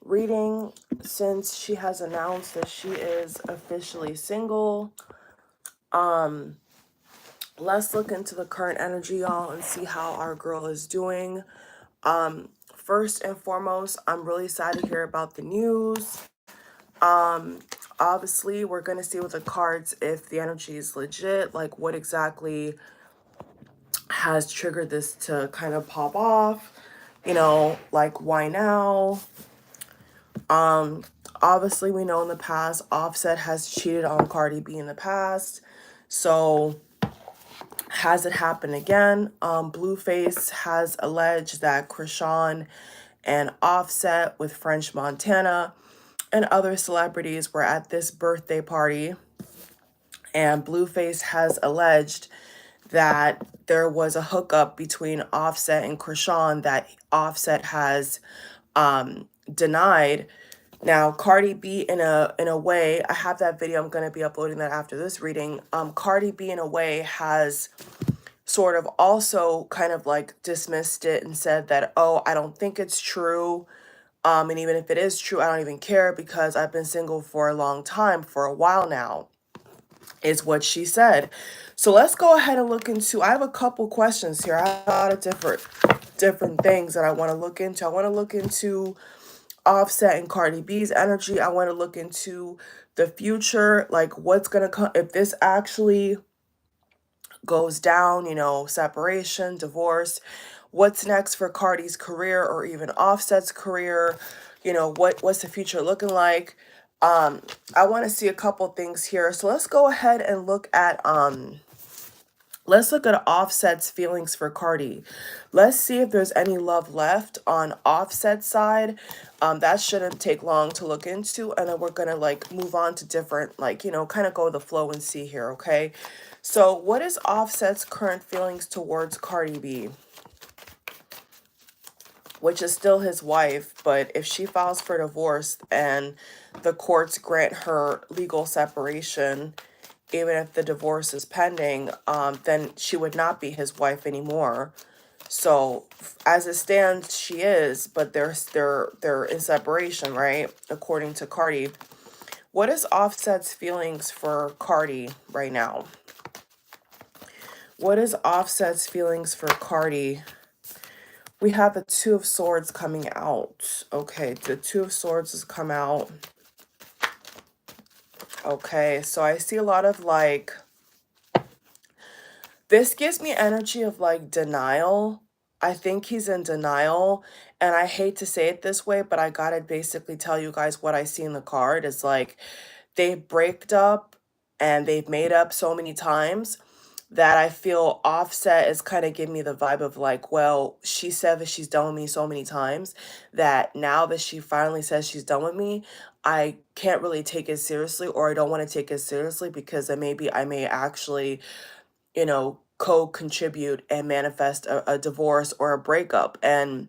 reading since she has announced that she is officially single. Um, let's look into the current energy, y'all, and see how our girl is doing. First and foremost, I'm really sad to hear about the news. Um, Obviously, we're gonna see with the cards if the energy is legit, like what exactly has triggered this to kind of pop off, like why now? Obviously we know in the past Offset has cheated on Cardi B in the past. So has it happened again? Blueface has alleged that Krishan and Offset with French Montana and other celebrities were at this birthday party, and Blueface has alleged that there was a hookup between Offset and Krishan that Offset has denied. Now, Cardi B in a way, I have that video. I'm gonna be uploading that after this reading. Cardi B in a way has sort of also kind of like dismissed it and said that, oh, I don't think it's true. And even if it is true, I don't even care because I've been single for a long time, for a while now, is what she said. So let's go ahead and look into, I have a couple questions here. I have a lot of different things that I want to look into. I want to look into Offset and Cardi B's energy. I want to look into the future, like what's going to come if this actually goes down, separation, divorce. What's next for Cardi's career or even Offset's career? What's the future looking like? I want to see a couple things here. So let's go ahead and look at Offset's feelings for Cardi. Let's see if there's any love left on Offset's side. That shouldn't take long to look into. And then we're going to like move on to different, kind of go with the flow and see here, okay? So what is Offset's current feelings towards Cardi B? Which is still his wife, but if she files for divorce and the courts grant her legal separation, even if the divorce is pending, then she would not be his wife anymore. So as it stands, she is, but they're in separation, right? According to Cardi. What is Offset's feelings for Cardi right now? What is Offset's feelings for Cardi? We have the Two of Swords coming out. Okay, the Two of Swords has come out. Okay, so I see a lot of like, this gives me energy of like denial. I think he's in denial. And I hate to say it this way, but I gotta basically tell you guys what I see in the card is like they break up and they've made up so many times that I feel Offset is kind of giving me the vibe of like, well, she said that she's done with me so many times that now that she finally says she's done with me, I can't really take it seriously, or I don't want to take it seriously because then maybe I may actually, co-contribute and manifest a divorce or a breakup. And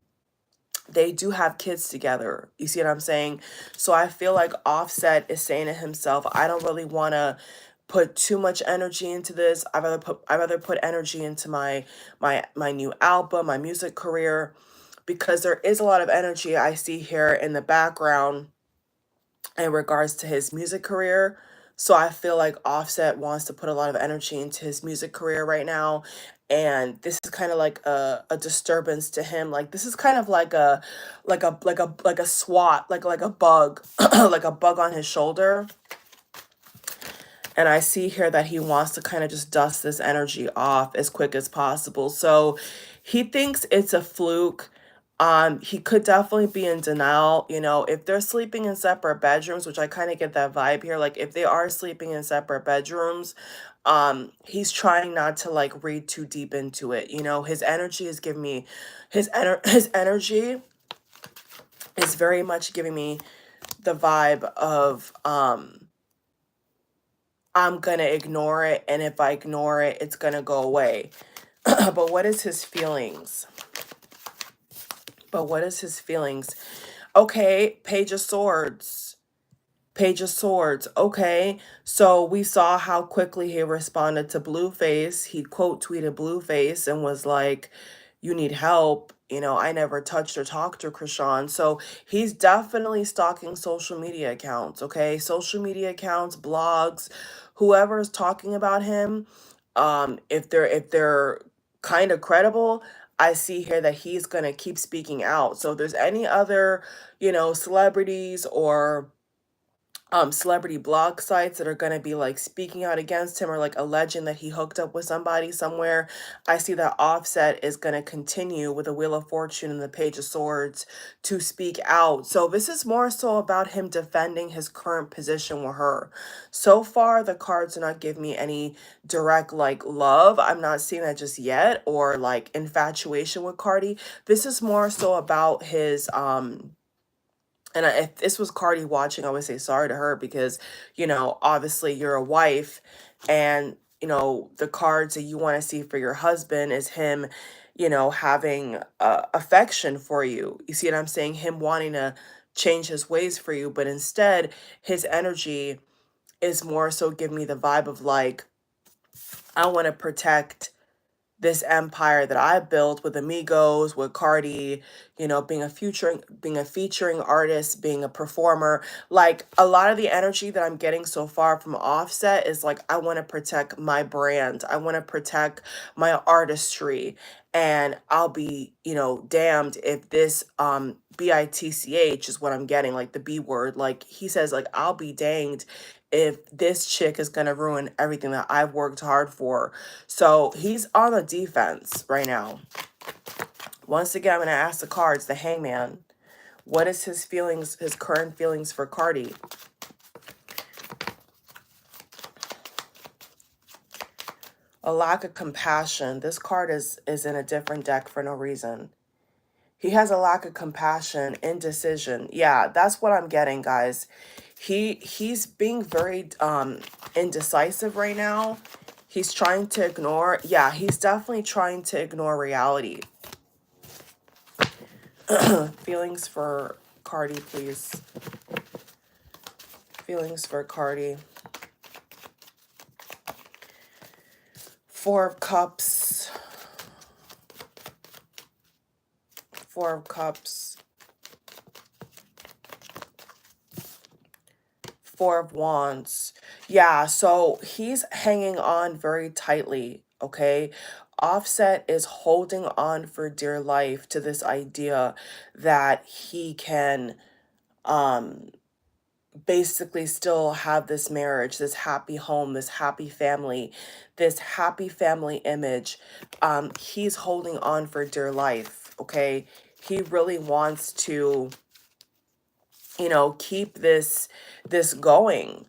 they do have kids together. You see what I'm saying? So I feel like Offset is saying to himself, I don't really want to put too much energy into this. I'd rather put energy into my new album, my music career, because there is a lot of energy I see here in the background in regards to his music career. So I feel like Offset wants to put a lot of energy into his music career right now. And this is kind of like a disturbance to him. Like this is kind of like a swat, like a bug, like a bug on his shoulder. And I see here that he wants to kind of just dust this energy off as quick as possible. So he thinks it's a fluke. He could definitely be in denial, if they're sleeping in separate bedrooms, which I kind of get that vibe here. Like if they are sleeping in separate bedrooms, he's trying not to like read too deep into it. His energy is giving me his energy is very much giving me the vibe of I'm gonna ignore it, and if I ignore it, it's gonna go away. But what is his feelings? Okay, Page of Swords. Page of Swords. Okay, so we saw how quickly he responded to Blueface. He quote tweeted Blueface and was like, you need help. I never touched or talked to Krishan. So he's definitely stalking social media accounts, okay? Social media accounts, blogs, whoever's talking about him, if they're kind of credible, I see here that he's gonna keep speaking out. So if there's any other, celebrities or celebrity blog sites that are going to be like speaking out against him or like alleging that he hooked up with somebody somewhere, I see that Offset is going to continue with the Wheel of Fortune and the Page of Swords to speak out. So this is more so about him defending his current position with her. So far, the cards do not give me any direct like love. I'm not seeing that just yet, or like infatuation with Cardi. This is more so about his and if this was Cardi watching, I would say sorry to her because, obviously you're a wife, and, the cards that you want to see for your husband is him, having affection for you. You see what I'm saying? Him wanting to change his ways for you, but instead his energy is more so give me the vibe of like, I want to protect this empire that I built with Amigos, with Cardi, being a featuring artist, being a performer. Like a lot of the energy that I'm getting so far from Offset is like I want to protect my brand. I want to protect my artistry. And I'll be, damned if this bitch is what I'm getting, like the B word. Like he says, like, I'll be danged if this chick is gonna ruin everything that I've worked hard for. So he's on the defense right now. Once again, I'm going to ask the cards, the Hangman. What is his feelings, his current feelings for Cardi? A lack of compassion. This card is in a different deck for no reason. He has a lack of compassion, indecision. Yeah, that's what I'm getting, guys. He's being very indecisive right now. He's trying to ignore, yeah, he's definitely trying to ignore reality. Feelings for Cardi, please. Feelings for Cardi. Four of Cups. Four of Cups. Four of Wands. Yeah, so he's hanging on very tightly, okay? Offset is holding on for dear life to this idea that he can basically still have this marriage, this happy home, this happy family, this happy family image. He's holding on for dear life, okay? He really wants to, keep this going.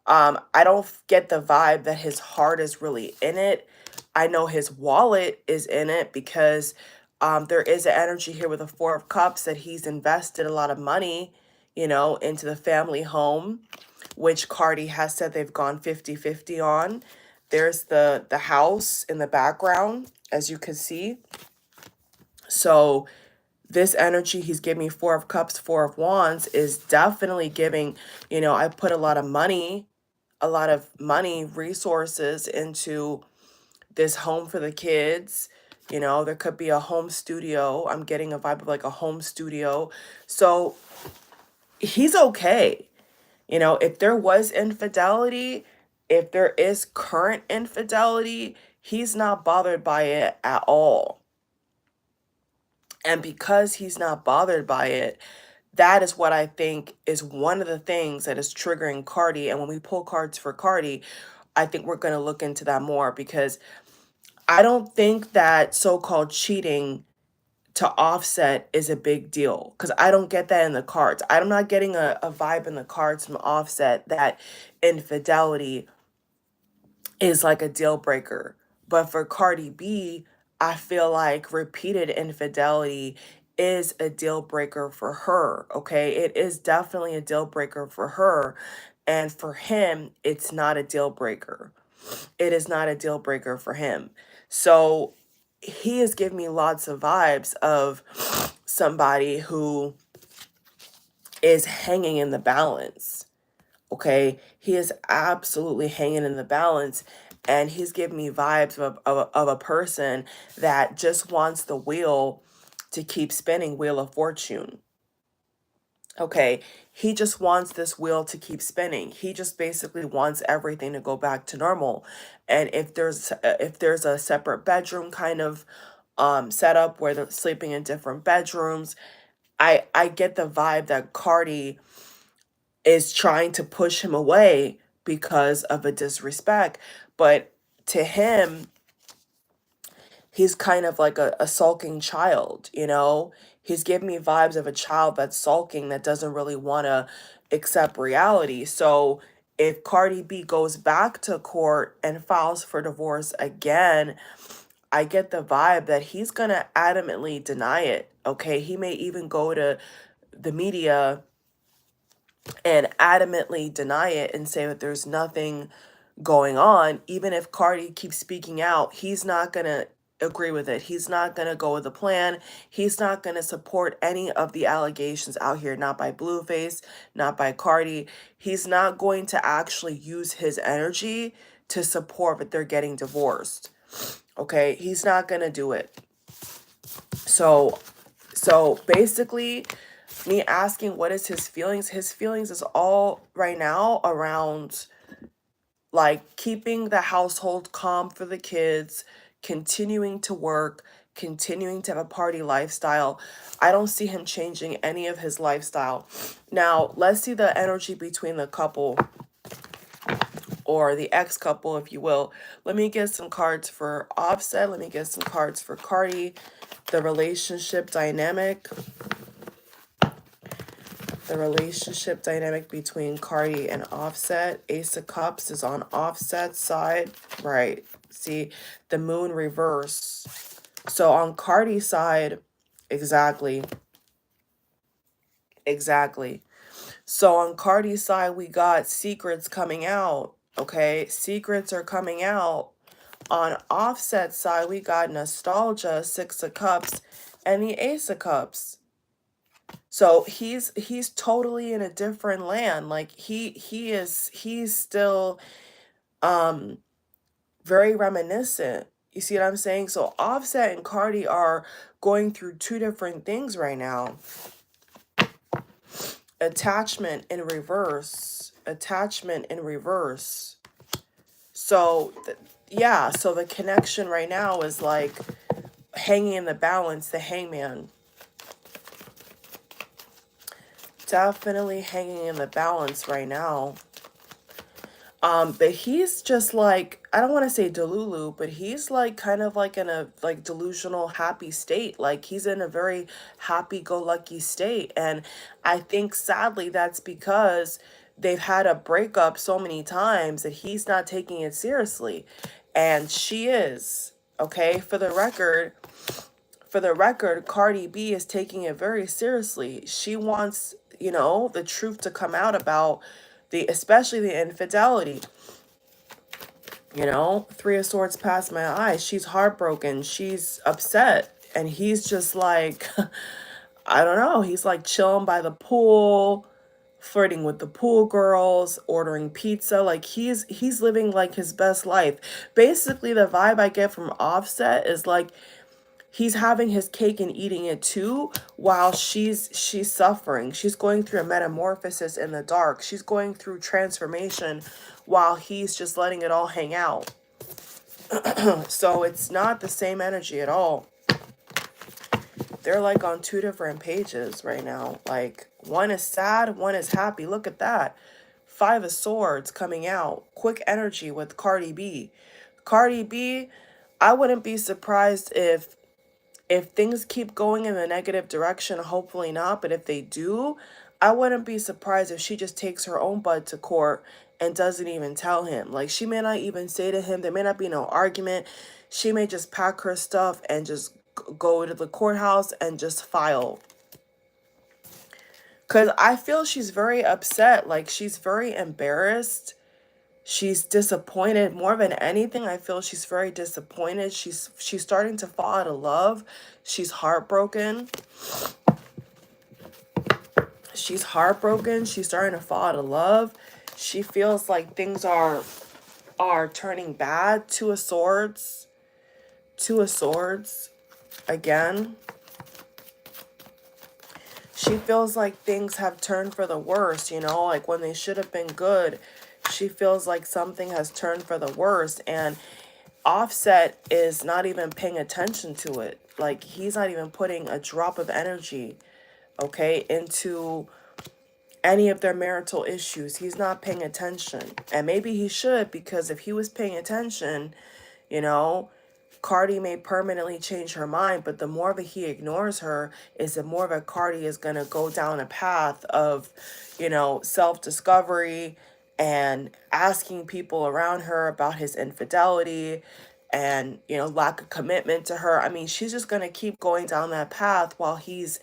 I don't get the vibe that his heart is really in it. I know his wallet is in it because there is an energy here with the Four of Cups that he's invested a lot of money, into the family home, which Cardi has said they've gone 50-50 on. There's the house in the background, as you can see. So this energy he's giving me, Four of Cups, Four of Wands, is definitely giving, I put a lot of money, resources into this home for the kids. There could be a home studio. I'm getting a vibe of like a home studio. So he's okay. If there was infidelity, if there is current infidelity, he's not bothered by it at all. And because he's not bothered by it, that is what I think is one of the things that is triggering Cardi. And when we pull cards for Cardi, I think we're going to look into that more, because I don't think that so-called cheating to Offset is a big deal, because I don't get that in the cards. I'm not getting a vibe in the cards from Offset that infidelity is like a deal breaker. But for Cardi B, I feel like repeated infidelity is a deal breaker for her, okay? It is definitely a deal breaker for her. And for him, it's not a deal breaker. It is not a deal breaker for him. So he is giving me lots of vibes of somebody who is hanging in the balance. Okay, he is absolutely hanging in the balance, and he's giving me vibes of a person that just wants the wheel to keep spinning, Wheel of Fortune. Okay, he just wants this wheel to keep spinning. He just basically wants everything to go back to normal. And if there's a separate bedroom kind of setup where they're sleeping in different bedrooms, I get the vibe that Cardi is trying to push him away because of a disrespect. But to him, he's kind of like a sulking child, you know? He's giving me vibes of a child that's sulking, that doesn't really want to accept reality. So if Cardi B goes back to court and files for divorce again, I get the vibe that he's going to adamantly deny it. Okay. He may even go to the media and adamantly deny it and say that there's nothing going on. Even if Cardi keeps speaking out, he's not going to agree with it. He's not going to go with the plan. He's not going to support any of the allegations out here, not by Blueface, not by Cardi. He's not going to actually use his energy to support that they're getting divorced. Okay, he's not going to do it. So basically, me asking what is his feelings is all right now around like keeping the household calm for the kids, continuing to work, continuing to have a party lifestyle. I don't see him changing any of his lifestyle. Now, let's see the energy between the couple, or the ex-couple, if you will. Let me get some cards for Offset. Let me get some cards for Cardi. The relationship dynamic. The relationship dynamic between Cardi and Offset. Ace of Cups is on Offset's side. Right. See, the moon reverse. So on Cardi's side, exactly. So on Cardi's side, we got secrets coming out. Okay, secrets are coming out. On Offset's side, we got nostalgia, Six of Cups, and the Ace of Cups. So he's totally in a different land. Like he's still very reminiscent. You see what I'm saying? So Offset and Cardi are going through two different things right now. Attachment in reverse. Attachment in reverse. So yeah, so the connection right now is like hanging in the balance, the hangman. Definitely hanging in the balance right now. But he's just like, I don't want to say delulu, but he's like kind of like in a like delusional happy state. Like he's in a very happy-go-lucky state. And I think sadly that's because they've had a breakup so many times that he's not taking it seriously. And she is. Okay, for the record, Cardi B is taking it very seriously. She wants, you know, the truth to come out about especially the infidelity. You know, Three of Swords past my eyes. She's heartbroken. She's upset. And he's just like, I don't know. He's like chilling by the pool, flirting with the pool girls, ordering pizza. Like he's living like his best life. Basically, the vibe I get from Offset is like he's having his cake and eating it too, while she's suffering. She's going through a metamorphosis in the dark. She's going through transformation while he's just letting it all hang out. So it's not the same energy at all. They're like on two different pages right now. Like one is sad, one is happy. Look at that. Five of Swords coming out. Quick energy with Cardi B. Cardi B, I wouldn't be surprised if things keep going in the negative direction. Hopefully not, but if they do, I wouldn't be surprised if she just takes her own butt to court and doesn't even tell him. Like she may not even say to him, there may not be no argument. She may just pack her stuff and just go to the courthouse and just file. Because I feel she's very upset. Like she's very embarrassed. She's disappointed. More than anything, I feel she's very disappointed. She's starting to fall out of love. She's heartbroken. She's heartbroken. She's starting to fall out of love. She feels like things are turning bad. Two of Swords. Two of Swords. Again. She feels like things have turned for the worse, you know, like when they should have been good. She feels like something has turned for the worse, and Offset is not even paying attention to it. Like, he's not even putting a drop of energy, okay, into any of their marital issues. He's not paying attention. And maybe he should, because if he was paying attention, you know, Cardi may permanently change her mind, but the more that he ignores her is the more that Cardi is going to go down a path of, you know, self-discovery and asking people around her about his infidelity and, you know, lack of commitment to her. I mean, she's just going to keep going down that path while he's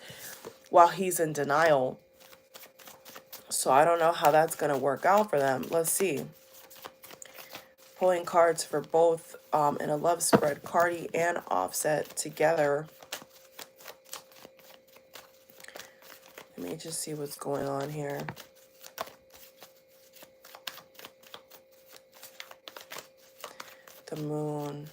in denial. So I don't know how that's going to work out for them. Let's see. Pulling cards for both in a love spread, Cardi and Offset together. Let me just see what's going on here. The Moon.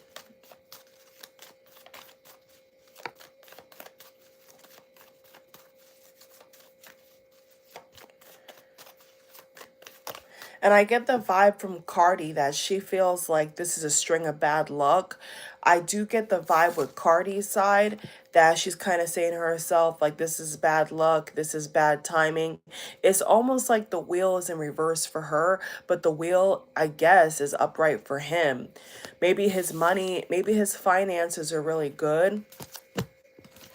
And I get the vibe from Cardi that she feels like this is a string of bad luck. I do get the vibe with Cardi's side that she's kind of saying to herself, like, this is bad luck, this is bad timing. It's almost like the wheel is in reverse for her, but the wheel, I guess, is upright for him. Maybe his money, maybe his finances are really good.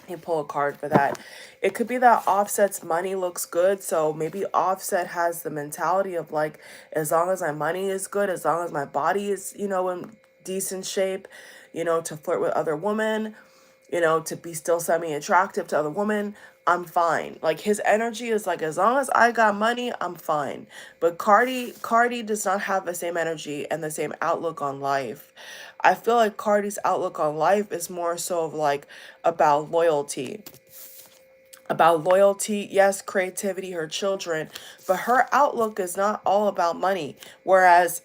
You pull a card for that. It could be that Offset's money looks good, so maybe Offset has the mentality of like, as long as my money is good, as long as my body is, you know, in decent shape, you know, to flirt with other women, you know, to be still semi-attractive to other women, I'm fine. Like, his energy is like, as long as I got money, I'm fine. But Cardi does not have the same energy and the same outlook on life. I feel like Cardi's outlook on life is more so of like about loyalty. About loyalty, yes, creativity, her children, but her outlook is not all about money. Whereas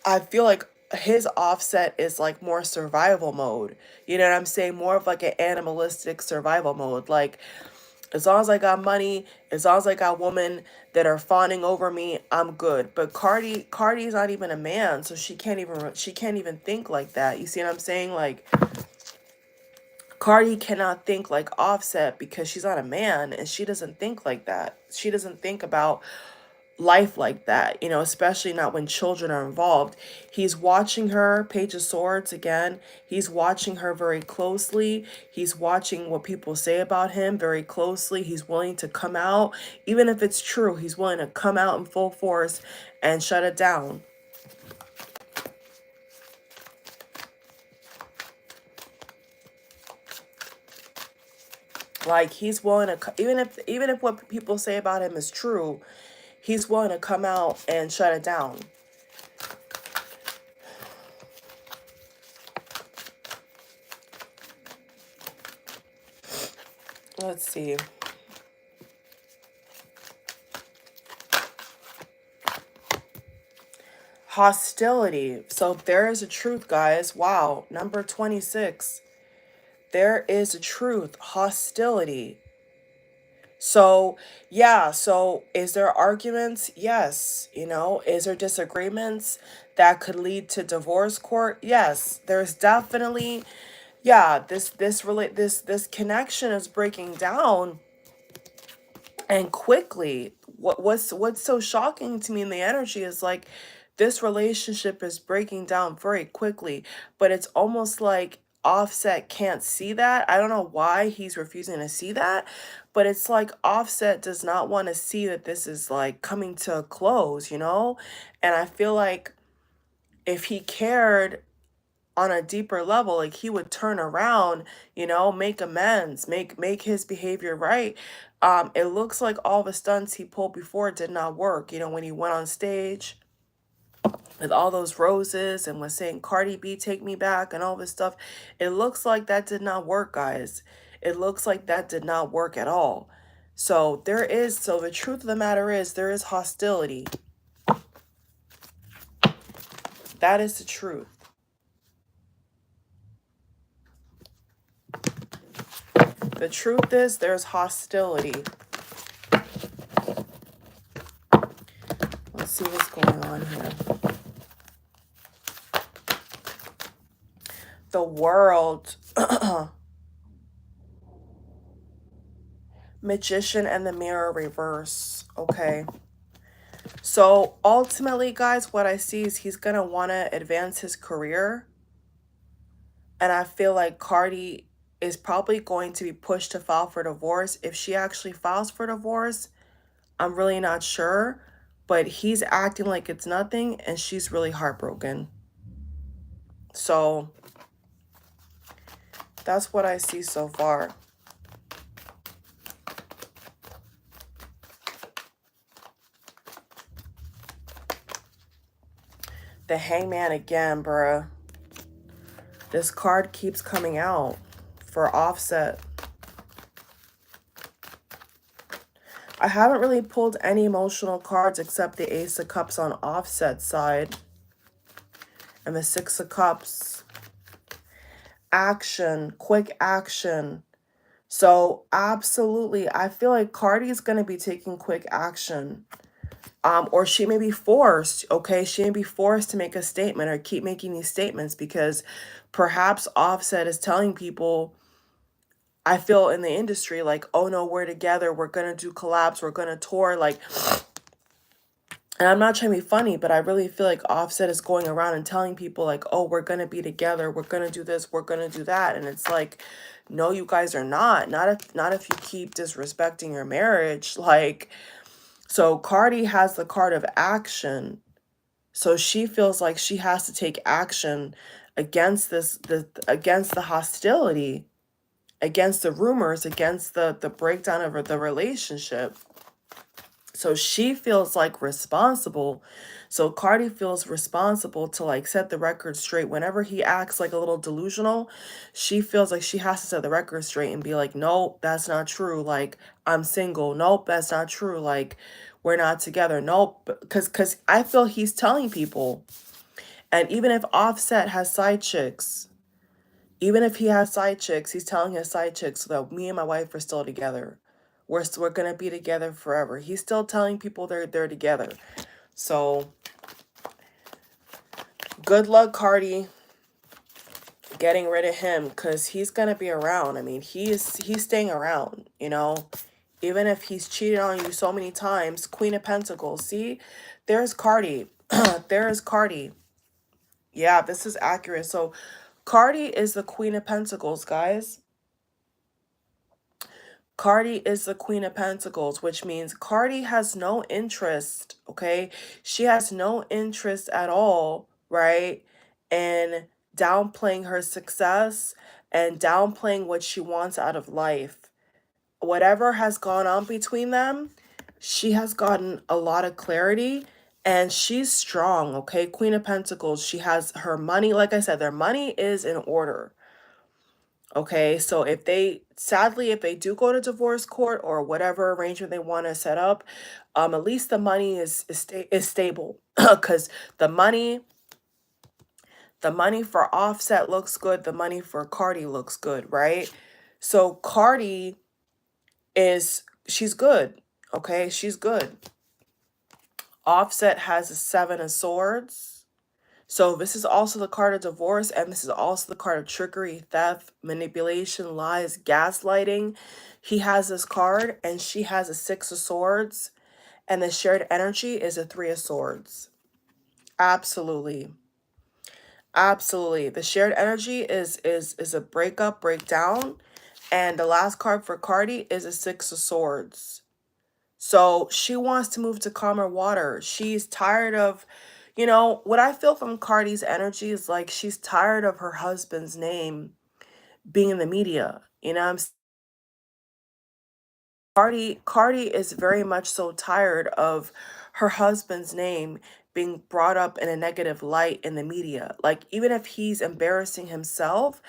I feel like his Offset is like more survival mode. You know what I'm saying? More of like an animalistic survival mode. Like, as long as I got money, as long as I got women that are fawning over me, I'm good. But Cardi's not even a man, so she can't even think like that. You see what I'm saying? Like, Cardi cannot think like Offset because she's not a man, and she doesn't think like that. She doesn't think about life like that, you know, especially not when children are involved. He's watching her, Page of Swords again. He's watching her very closely. He's watching what people say about him very closely. He's willing to come out, even if it's true, he's willing to come out in full force and shut it down. Like, he's willing to, even if what people say about him is true, he's willing to come out and shut it down. Let's see. Hostility. So there is a truth, guys. Wow. Number 26. There is a truth. Hostility. So, yeah. So is there arguments? Yes. You know, is there disagreements that could lead to divorce court? Yes. There's definitely, yeah, this connection is breaking down, and quickly. What's so shocking to me in the energy is like, this relationship is breaking down very quickly, but it's almost like Offset can't see that. I don't know why he's refusing to see that, but it's like Offset does not want to see that this is like coming to a close, you know? And I feel like if he cared on a deeper level, like, he would turn around, you know, make amends, make his behavior right. It looks like all the stunts he pulled before did not work. You know, when he went on stage with all those roses and was saying, Cardi B, take me back, and all this stuff, it looks like that did not work, guys. It looks like that did not work at all. So the truth of the matter is, there is hostility. That is the truth. The truth is, there's hostility. see what's going on here. The World, Magician and the Mirror reverse. Okay. So ultimately, guys, what I see is he's going to want to advance his career. And I feel like Cardi is probably going to be pushed to file for divorce. If she actually files for divorce, I'm really not sure. But he's acting like it's nothing, and she's really heartbroken. So that's what I see so far. The Hangman again, bruh. This card keeps coming out for Offset. I haven't really pulled any emotional cards except the Ace of Cups on Offset side. And the Six of Cups. Action, quick action. So absolutely, I feel like Cardi is going to be taking quick action. Or she may be forced, okay? She may be forced to make a statement or keep making these statements because perhaps Offset is telling people, I feel in the industry, like, oh no, we're together, we're going to do collabs, we're going to tour, like, and I'm not trying to be funny, but I really feel like Offset is going around and telling people like, oh, we're going to be together, we're going to do this, we're going to do that. And it's like, no, you guys are not. Not if you keep disrespecting your marriage. Like, so Cardi has the card of action. So she feels like she has to take action against against the hostility, against the rumors, against the breakdown of the relationship. So she feels like responsible. So Cardi feels responsible to like set the record straight. Whenever he acts like a little delusional, she feels like she has to set the record straight and be like, nope, that's not true. Like, I'm single. Nope, that's not true. Like, we're not together. Nope. Because I feel he's telling people. And even if Offset has side chicks, even if he has side chicks, he's telling his side chicks that me and my wife are still together. We're going to be together forever. He's still telling people they're together. So good luck, Cardi, getting rid of him because he's going to be around. I mean, he's staying around, you know, even if he's cheated on you so many times. Queen of Pentacles. See, there's Cardi. There's Cardi. Yeah, this is accurate. So Cardi is the Queen of Pentacles, guys. Cardi is the Queen of Pentacles, which means Cardi has no interest, okay? She has no interest at all, right? In downplaying her success and downplaying what she wants out of life. Whatever has gone on between them, she has gotten a lot of clarity and she's strong, okay? Queen of Pentacles, she has her money. Like I said, their money is in order. Okay, so if they, sadly, if they do go to divorce court or whatever arrangement they want to set up, at least the money is stable because the money for Offset looks good, the money for Cardi looks good, right? So Cardi she's good, okay? She's good. Offset has a 7 of Swords. So this is also the card of divorce, and this is also the card of trickery, theft, manipulation, lies, gaslighting. He has this card, and she has a 6 of Swords, and the shared energy is a 3 of Swords. Absolutely. Absolutely. The shared energy is a breakup, breakdown, and the last card for Cardi is a 6 of Swords. So she wants to move to calmer water. She's tired of, you know, what I feel from Cardi's energy is like she's tired of her husband's name being in the media. You know what I'm saying? Cardi is very much so tired of her husband's name being brought up in a negative light in the media. Like, even if he's embarrassing himself,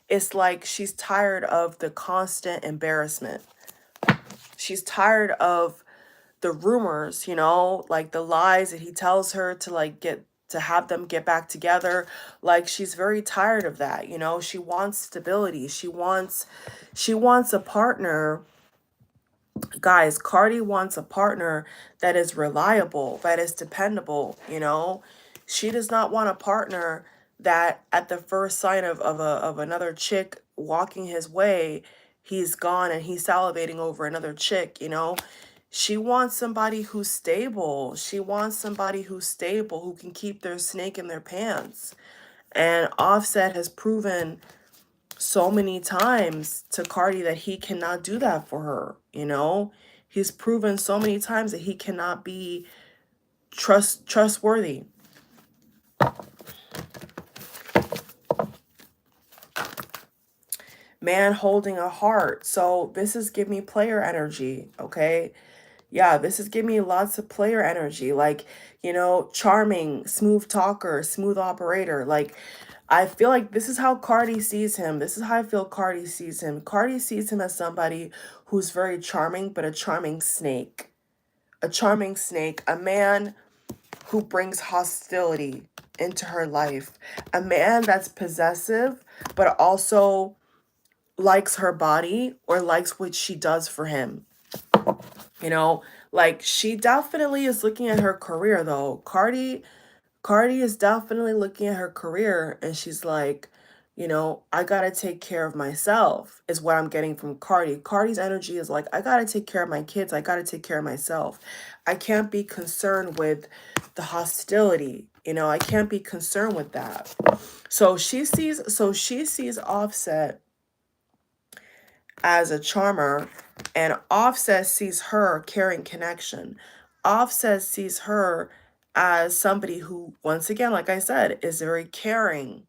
it's like she's tired of the constant embarrassment. She's tired of the rumors, you know, like the lies that he tells her to like have them get back together. Like, she's very tired of that, you know. She wants stability. She wants a partner Guys, Cardi wants a partner that is reliable, that is dependable, you know? She does not want a partner that at the first sign of another chick walking his way, he's gone and he's salivating over another chick, you know? She wants somebody who's stable. She wants somebody who's stable, who can keep their snake in their pants. And Offset has proven so many times to Cardi that he cannot do that for her, you know? He's proven so many times that he cannot be trustworthy. Man holding a heart. So this is give me player energy, okay? Yeah, this is give me lots of player energy. Like, you know, charming, smooth talker, smooth operator. Like, I feel like this is how Cardi sees him. This is how I feel Cardi sees him. Cardi sees him as somebody who's very charming, but a charming snake. A charming snake. A man who brings hostility into her life. A man that's possessive, but also likes her body or likes what she does for him. You know, like she definitely is looking at her career though. Cardi is definitely looking at her career and she's like, you know, I gotta take care of myself is what I'm getting from Cardi. Cardi's energy is like, I gotta take care of my kids. I gotta take care of myself. I can't be concerned with the hostility. You know, I can't be concerned with that. So she sees Offset as a charmer, and Offset sees her carrying connection. Offset sees her as somebody who, once again, like I said, is very caring,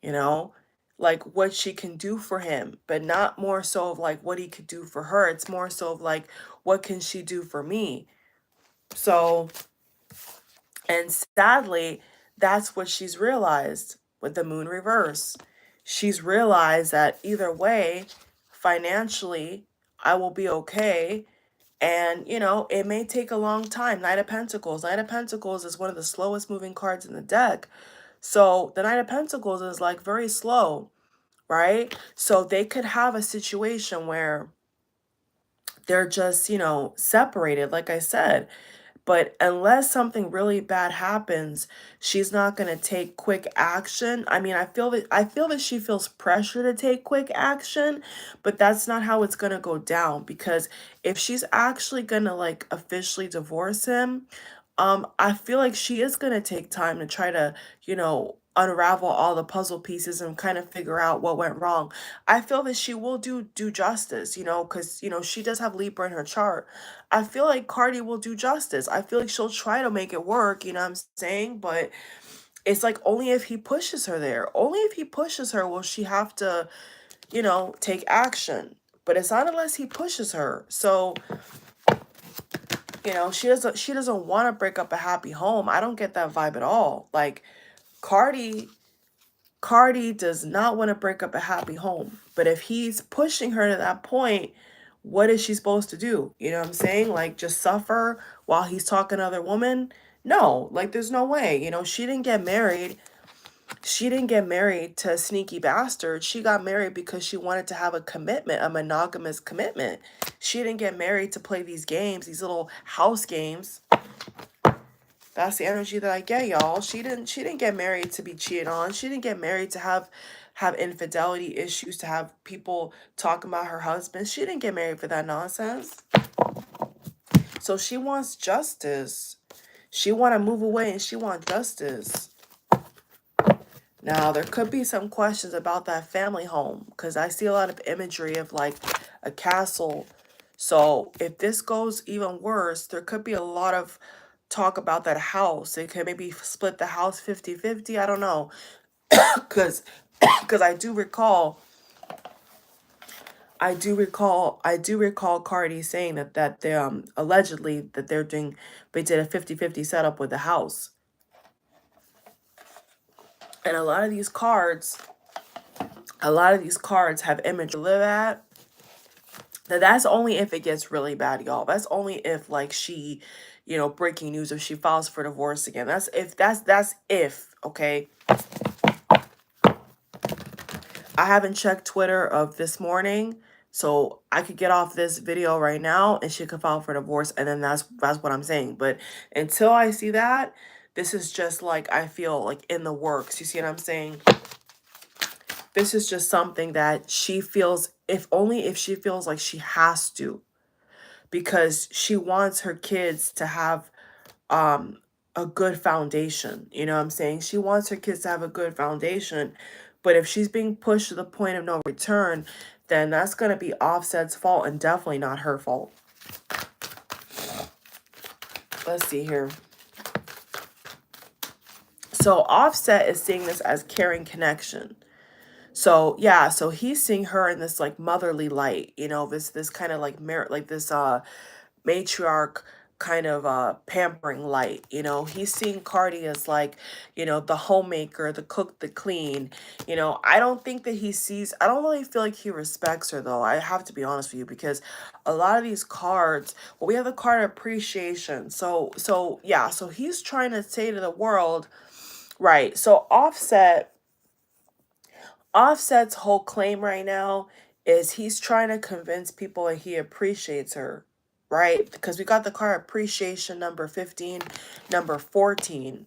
you know, like what she can do for him, but not more so of like what he could do for her. It's more so of like, what can she do for me? So, and sadly, that's what she's realized with the moon reverse. She's realized that either way, financially, I will be okay. And, you know, it may take a long time. Knight of Pentacles. Knight of Pentacles is one of the slowest moving cards in the deck. So the Knight of Pentacles is like very slow, right? So they could have a situation where they're just, you know, separated, like I said. But unless something really bad happens, she's not going to take quick action. I mean, I feel that she feels pressure to take quick action, but that's not how it's going to go down, because if she's actually going to like officially divorce him, I feel like she is going to take time to try to, you know, unravel all the puzzle pieces and kind of figure out what went wrong. I feel that she will do justice, you know, because, you know, she does have Libra in her chart. I feel like Cardi will do justice. I feel like she'll try to make it work, you know what I'm saying? But it's like only if he pushes her there. Only if he pushes her will she have to, you know, take action. But it's not unless he pushes her. So, you know, she doesn't want to break up a happy home. I don't get that vibe at all. Like Cardi does not want to break up a happy home. But if he's pushing her to that point, what is she supposed to do? You know what I'm saying? Like just suffer while he's talking to other women? No, like there's no way. You know, she didn't get married. She didn't get married to a sneaky bastard. She got married because she wanted to have a commitment, a monogamous commitment. She didn't get married to play these games, these little house games. That's the energy that I get, y'all. She didn't get married to be cheated on. She didn't get married to have infidelity issues, to have people talking about her husband. She didn't get married for that nonsense. So she wants justice. She want to move away and she wants justice. Now, there could be some questions about that family home because I see a lot of imagery of like a castle. So if this goes even worse, there could be a lot of talk about that house. It could maybe split the house 50-50. I don't know. Because I do recall Cardi saying that they allegedly that they did a 50-50 setup with the house. And a lot of these cards have image to live at. That's only if it gets really bad, y'all. That's only if like she, you know, breaking news, if she files for divorce again. That's if, okay. I haven't checked Twitter of this morning, So I could get off this video right now and she could file for divorce, and then that's what I'm saying. But until I see that, this is just like, I feel like in the works. You see what I'm saying? This is just something that she feels, if only if she feels like she has to, because she wants her kids to have um a good foundation. You know what I'm saying? She wants her kids to have a good foundation. But if she's being pushed to the point of no return, then that's going to be Offset's fault and definitely not her fault. Let's see here. So Offset is seeing this as caring connection. So yeah, so he's seeing her in this like motherly light, you know, this kind of like merit, like this matriarch kind of pampering light. You know, he's seeing Cardi as like, you know, the homemaker, the cook, the clean. You know, I don't think that he sees, I don't really feel like he respects her though. I have to be honest with you, because a lot of these cards, well, we have the card appreciation. So yeah, so he's trying to say to the world, right? So Offset's whole claim right now is he's trying to convince people that he appreciates her, right? Because we got the card appreciation number 15, number 14.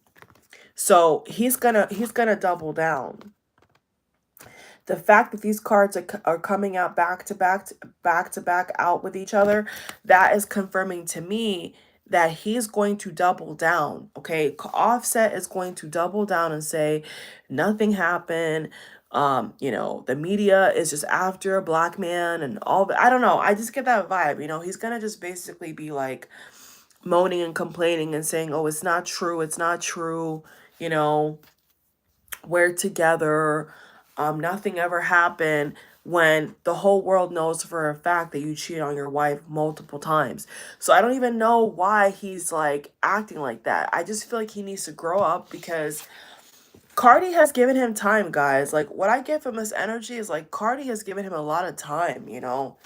So he's gonna double down. The fact that these cards are coming out back to back out with each other, that is confirming to me that he's going to double down. Okay, Offset is going to double down and say nothing happened. You know, the media is just after a black man and all that. I don't know, I just get that vibe. You know, he's gonna just basically be like moaning and complaining and saying, oh, it's not true, it's not true, you know, we're together, nothing ever happened, when the whole world knows for a fact that you cheat on your wife multiple times. So I don't even know why he's like acting like that. I just feel like he needs to grow up, because Cardi has given him time, guys. Like, what I get from this energy is like Cardi has given him a lot of time, you know.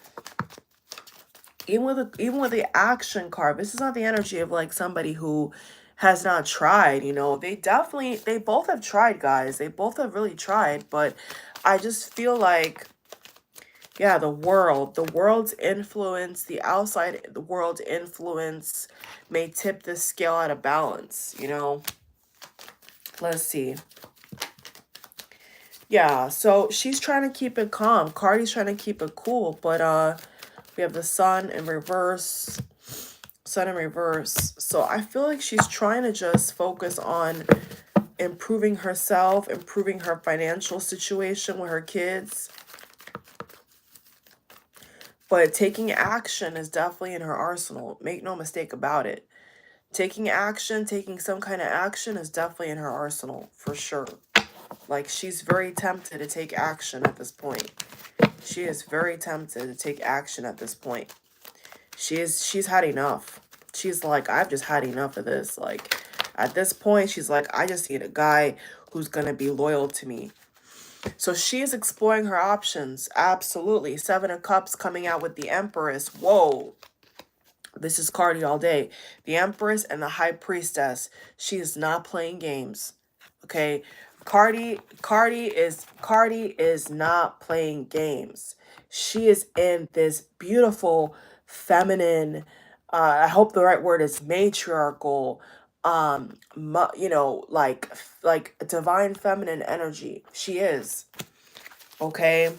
Even with the action card, this is not the energy of like somebody who has not tried. You know, they both have tried, guys. They both have really tried, but I just feel like, yeah, the world's influence, the outside the world's influence may tip this scale out of balance, you know. Let's see. Yeah, so she's trying to keep it calm. Cardi's trying to keep it cool, but we have the sun in reverse. Sun in reverse. So I feel like she's trying to just focus on improving herself, improving her financial situation with her kids. But taking action is definitely in her arsenal. Make no mistake about it. Taking action, taking some kind of action is definitely in her arsenal, for sure. Like, she's very tempted to take action at this point. She is very tempted to take action at this point. She's had enough. She's like, I've just had enough of this. Like, at this point, she's like, I just need a guy who's going to be loyal to me. So she is exploring her options. Absolutely. 7 of Cups coming out with the Empress. Whoa. This is Cardi all day. The Empress and the High Priestess. She is not playing games. Okay? Cardi is not playing games. She is in this beautiful feminine, I hope the right word is matriarchal, you know, like divine feminine energy. She is. Okay?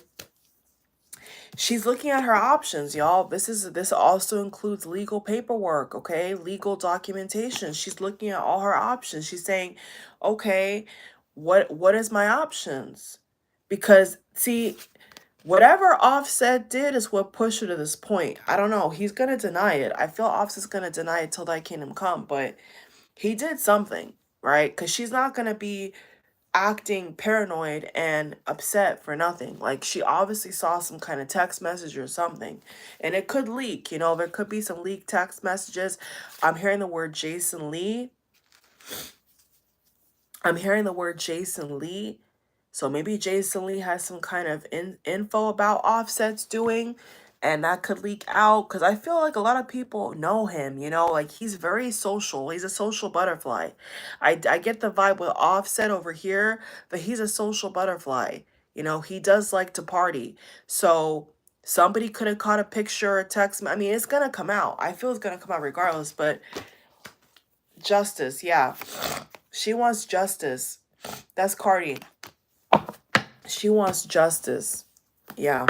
She's looking at her options, y'all. This also includes legal paperwork, okay? Legal documentation. She's looking at all her options. She's saying, okay, what is my options? Because see, whatever Offset did is what pushed her to this point. I don't know. He's gonna deny it. I feel Offset's gonna deny it till thy kingdom come, but he did something, right? Because she's not gonna be acting paranoid and upset for nothing. Like, she obviously saw some kind of text message or something, and it could leak. You know, there could be some leaked text messages. I'm hearing the word Jason Lee. So maybe Jason Lee has some kind of info about Offset's doing, and that could leak out, because I feel like a lot of people know him, you know, like he's very social. He's a social butterfly. I get the vibe with Offset over here that he's a social butterfly. You know, he does like to party. So Somebody could have caught a picture or text. I mean, it's gonna come out. I feel it's gonna come out regardless, but justice, yeah. She wants justice. That's Cardi. She wants justice. Yeah.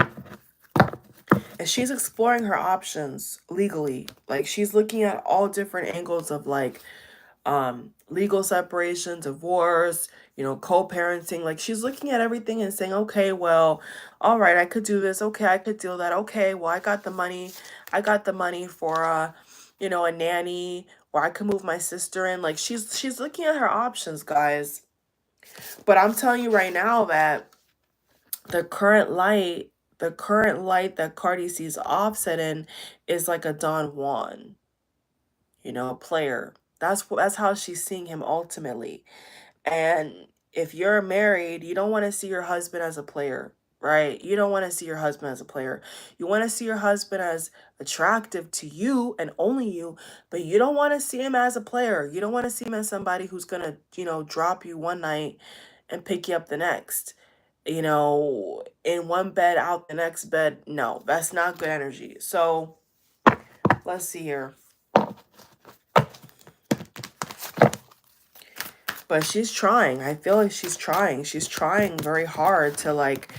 And she's exploring her options legally. Like, she's looking at all different angles of like legal separation, divorce, co-parenting. Like, she's looking at everything and saying, okay, well, all right, I could do this. Okay, I could do that. Okay, well, I got the money. I got the money for a nanny, or I could move my sister in. Like, she's looking at her options, guys. But I'm telling you right now that the current light, that Cardi sees Offset in is like a Don Juan, a player. That's how she's seeing him ultimately. And if you're married, you don't want to see your husband as a player, right? You don't want to see your husband as a player. You want to see your husband as attractive to you and only you, but you don't want to see him as a player. You don't want to see him as somebody who's going to, drop you one night and pick you up the next. In one bed, out the next bed. No, that's not good energy. So let's see here. But she's trying. I feel like she's trying. She's trying very hard to like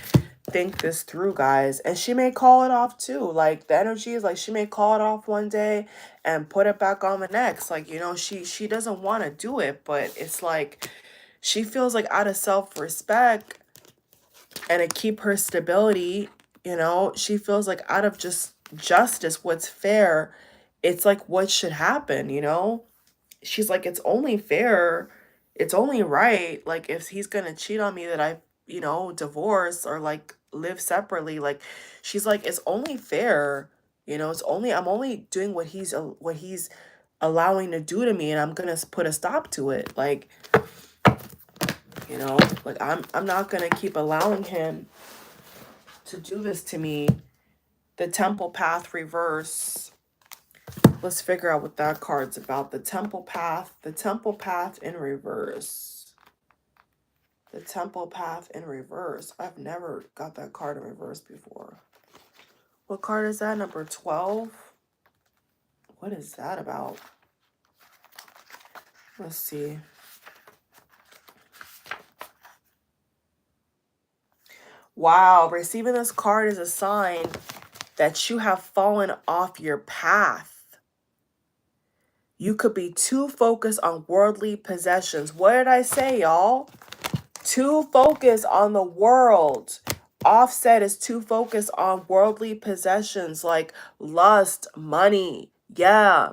think this through, guys. And she may call it off too. Like, the energy is like she may call it off one day and put it back on the next. Like, she doesn't want to do it, but it's like she feels like out of self-respect and to keep her stability, she feels like out of just justice, what's fair, it's like what should happen, She's like, it's only fair, it's only right, like, if he's gonna cheat on me, that I, divorce or like live separately. Like, she's like, it's only fair, I'm only doing what he's allowing to do to me, and I'm gonna put a stop to it. Like, like, I'm not gonna keep allowing him to do this to me. The Temple Path reverse. Let's figure out what that card's about. The Temple Path in reverse. The Temple Path in reverse. I've never got that card in reverse before. What card is that? Number 12? What is that about? Let's see. Wow, receiving this card is a sign that you have fallen off your path. You could be too focused on worldly possessions. What did I say, y'all? Too focused on the world. Offset is too focused on worldly possessions like lust, money. Yeah.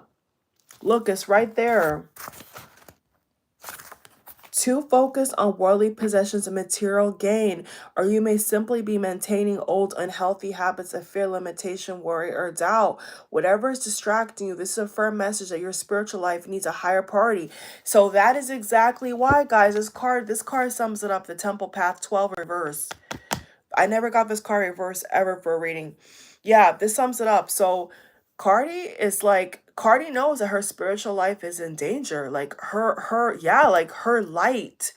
Look, it's right there. Too focused on worldly possessions and material gain, or you may simply be maintaining old unhealthy habits of fear, limitation, worry, or doubt. Whatever is distracting you, this is a firm message that your spiritual life needs a higher priority. So that is exactly why, guys, this card sums it up. The Temple Path 12 reverse. I never got this card reverse ever for a reading. Yeah, this sums it up. So Cardi knows that her spiritual life is in danger. Like her light,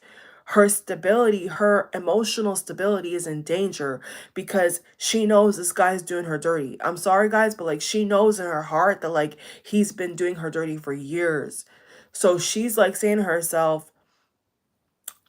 her stability, her emotional stability is in danger because she knows this guy's doing her dirty. I'm sorry, guys, but like, she knows in her heart that like he's been doing her dirty for years. So she's like saying to herself,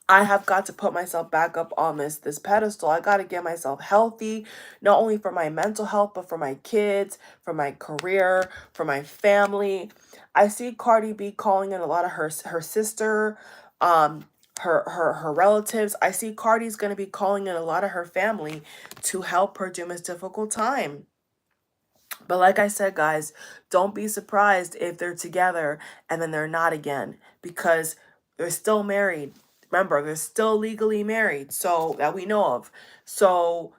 I have got to put myself back up on this pedestal. I got to get myself healthy, not only for my mental health, but for my kids, for my career, for my family. I see Cardi B calling in a lot of her sister, her relatives. I see Cardi's going to be calling in a lot of her family to help her during this difficult time. But like I said, guys, don't be surprised if they're together and then they're not again, because they're still married. Remember, they're still legally married, so that we know of. So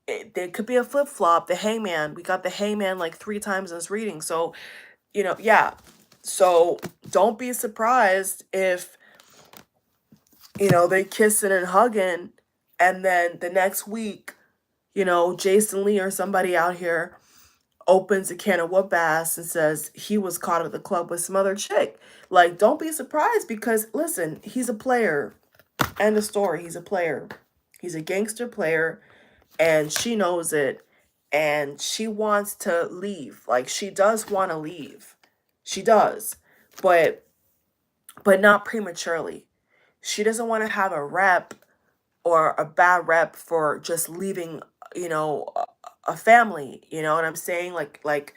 there could be a flip-flop. The Hangman, we got the Hangman like 3 times in this reading. So, yeah. So don't be surprised if, they kissing and hugging, and then the next week, Jason Lee or somebody out here opens a can of whoop ass and says he was caught at the club with some other chick. Like, don't be surprised, because listen, he's a player. End of story. He's a player. He's a gangster player, and she knows it. and she wants to leave. Like, she does want to leave. She does. But not prematurely. She doesn't want to have a rep or a bad rep for just leaving, a family, you know what I'm saying? Like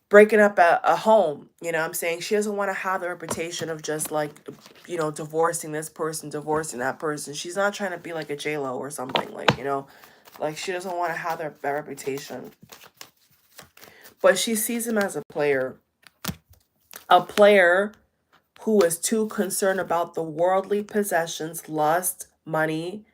breaking up a home, you know what I'm saying? She doesn't want to have the reputation of just like, divorcing this person, divorcing that person. She's not trying to be like a J-Lo or something, like, like she doesn't want to have that reputation. But she sees him as a player who is too concerned about the worldly possessions, lust, money,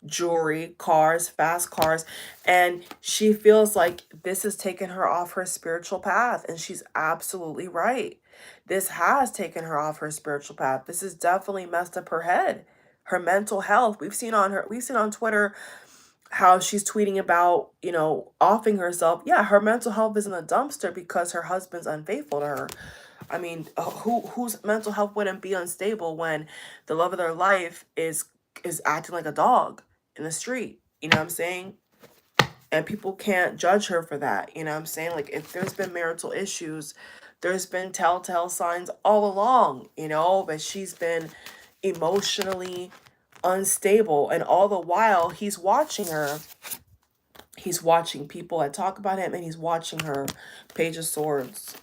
jewelry, cars, fast cars, and she feels like this has taken her off her spiritual path, and she's absolutely right. This has taken her off her spiritual path. This has definitely messed up her head, her mental health. We've seen on Twitter how she's tweeting about, offing herself. Yeah, her mental health is in the dumpster because her husband's unfaithful to her. I mean, whose mental health wouldn't be unstable when the love of their life is acting like a dog in the street? You know what I'm saying? And people can't judge her for that. You know what I'm saying? Like, if there's been marital issues, there's been telltale signs all along, but she's been emotionally unstable, and all the while he's watching her. He's watching people that talk about him, and he's watching her. Page of Swords.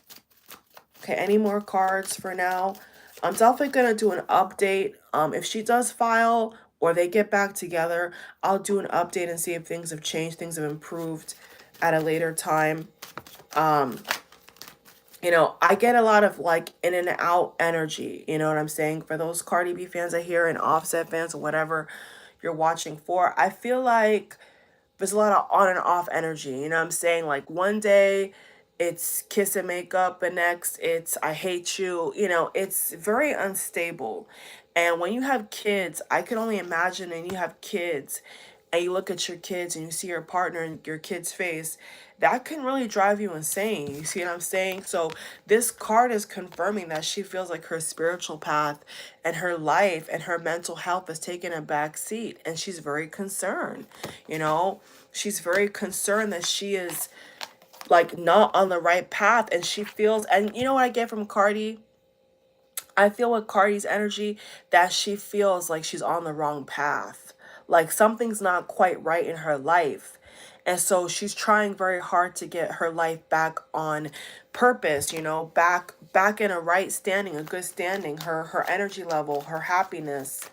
Okay, any more cards for now? I'm definitely going to do an update. If she does file or they get back together, I'll do an update and see if things have changed, things have improved at a later time. I get a lot of like in and out energy, you know what I'm saying? For those Cardi B fans I hear, and Offset fans, or whatever you're watching for, I feel like there's a lot of on and off energy, you know what I'm saying? Like, one day it's kiss and make up, the next it's I hate you, it's very unstable. And when you have kids, I can only imagine, and you have kids and you look at your kids and you see your partner and your kid's face, that can really drive you insane. You see what I'm saying? So this card is confirming that she feels like her spiritual path and her life and her mental health is taking a back seat, and she's very concerned. She's very concerned that she is like not on the right path, and she feels, and you know what I get from Cardi? I feel with Cardi's energy that she feels like she's on the wrong path. Like something's not quite right in her life. And so she's trying very hard to get her life back on purpose, back in a right standing, a good standing, her energy level, her happiness.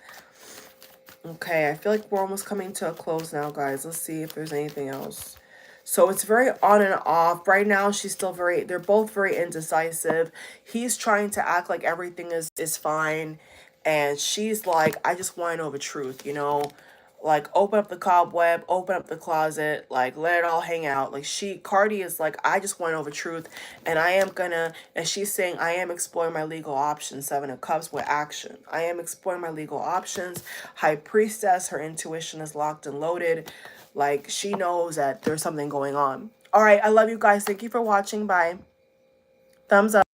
Okay, I feel like we're almost coming to a close now, guys. Let's see if there's anything else. So it's very on and off. Right now, they're both very indecisive. He's trying to act like everything is fine. And she's like, I just want to know the truth, Like, open up the cobweb, open up the closet, like, let it all hang out. Like, Cardi is like, I just want to know the truth. And and she's saying, I am exploring my legal options. Seven of Cups with action. I am exploring my legal options. High Priestess, her intuition is locked and loaded. Like, she knows that there's something going on. All right, I love you guys. Thank you for watching. Bye. Thumbs up.